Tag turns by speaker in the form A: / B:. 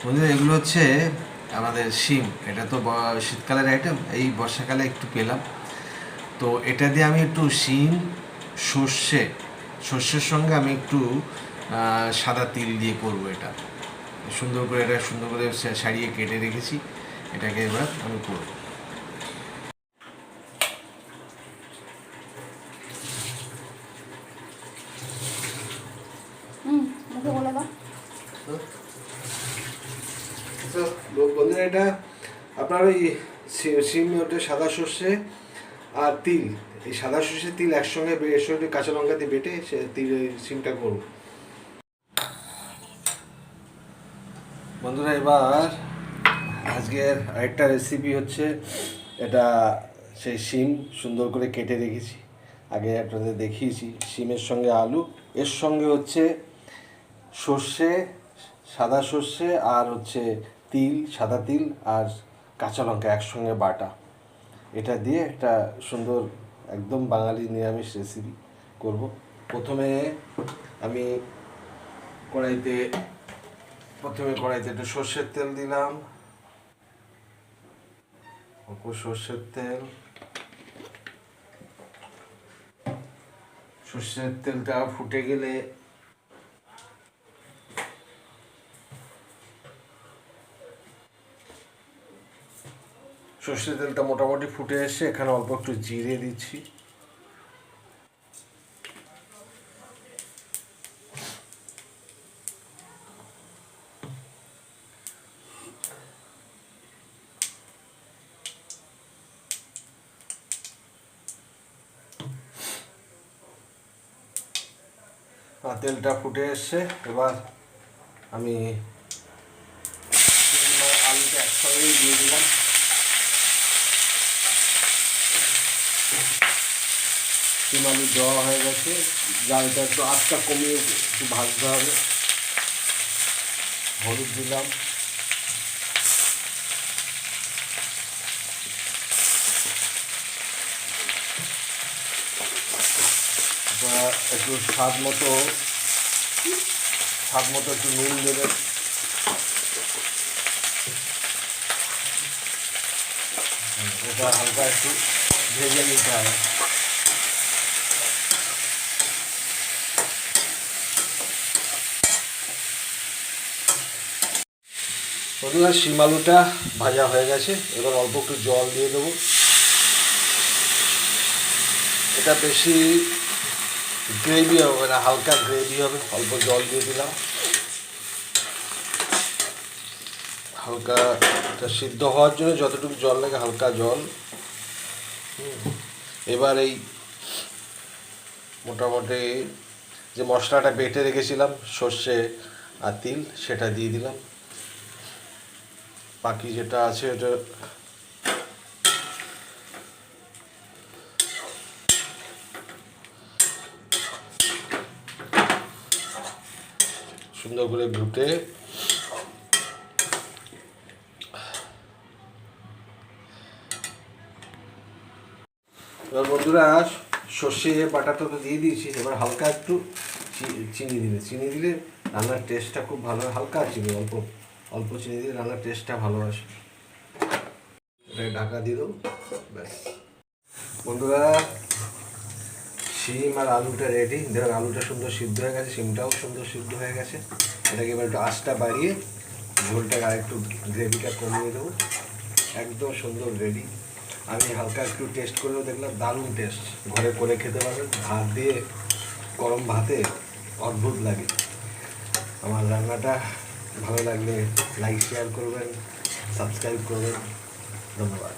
A: বন্ধুরা এগুলো হচ্ছে আমাদের শিম। এটা তো শীতকালের আইটেম, এই বর্ষাকালে একটু পেলাম। তো এটা দিয়ে আমি একটু শিম, সর্ষের সঙ্গে আমি একটু সাদা তিল দিয়ে করব। এটা সুন্দর করে সারিয়ে কেটে রেখেছি। এটাকে এবার আমি করব। বন্ধুরা এটা আপনার ওই শিম ওটা সাদা সর্ষে আর তিল, এই সাদা সর্ষে তিল একসঙ্গে এর সঙ্গে কাঁচা লঙ্কা দিয়ে বেটে সে তিল শিমটা করব। বন্ধুরা এবার আজকের আরেকটা রেসিপি হচ্ছে, এটা সেই শিম সুন্দর করে কেটে রেখেছি, আগে আপনাদের দেখিয়েছি। শিমের সঙ্গে আলু, এর সঙ্গে হচ্ছে সর্ষে, সাদা সর্ষে আর হচ্ছে তিল, সাদা তিল আর কাঁচা লঙ্কা একসঙ্গে বাটা, এটা দিয়ে একটা সুন্দর একদম বাঙালি নিরামিষ রেসিপি করব। প্রথমে আমি কড়াইতে একটু সর্ষের তেল দিলাম, সর্ষের তেলটা ফুটে গেলে সর্ষের তেলটা মোটামুটি ফুটে এসে এখানে অল্প একটু জিরে দিচ্ছি, তেলটা ফুটে এসছে। এবার আমি আলুটা একসঙ্গেই দিয়ে দিলাম। শিম আলু দেওয়া হয়ে গেছে, জালটা একটু আঁচটা কমিয়ে একটু ভাজতে হবে। হলুদ দিলাম, একটু স্বাদ মতো একটু নুন দেবেন। এটা হালকা একটু ভেজে নিতে হবে। বন্ধুরা শিম আলুটা ভাজা হয়ে গেছে, এবার অল্প একটু জল দিয়ে দেবো। এটা বেশি গ্রেভি হবে না, হালকা গ্রেভি হবে, অল্প জল দিয়ে দিলাম। হালকা এটা সিদ্ধ হওয়ার জন্য যতটুকু জল লাগে হালকা জল। এবার এই মোটামুটি যে মশলাটা বেটে রেখেছিলাম সর্ষে আর তিল, সেটা দিয়ে দিলাম। বাকি যেটা আছে এটা সুন্দর করে ঘুটে এবার বন্ধুরা সর্ষে বাটাটা তো দিয়ে দিয়েছি। এবার হালকা একটু চিনি দিলে রান্নার টেস্টটা খুব ভালো হয়। হালকা চিনি, অল্প চিনি দিলে রান্নার টেস্টটা ভালো আসে। এটাকে ঢাকা দিয়ে দেবো, ব্যাস। বন্ধুরা শিম আর আলুটা রেডি। দেখুন আলুটা সুন্দর সিদ্ধ হয়ে গেছে, শিমটাও সুন্দর সিদ্ধ হয়ে গেছে। এটাকে এবার একটু আঁচটা বাড়িয়ে ঝোলটাকে আর একটু গ্রেভিটা কমিয়ে দেবো। একদম সুন্দর রেডি। আমি হালকা একটু টেস্ট করেও দেখলাম, দারুণ টেস্ট। ঘরে করে খেতে পারবেন, ভাত দিয়ে গরম ভাতে অদ্ভুত লাগে। আমার রান্নাটা ভালো লাগলে লাইক শেয়ার করবেন, সাবস্ক্রাইব করবেন। ধন্যবাদ।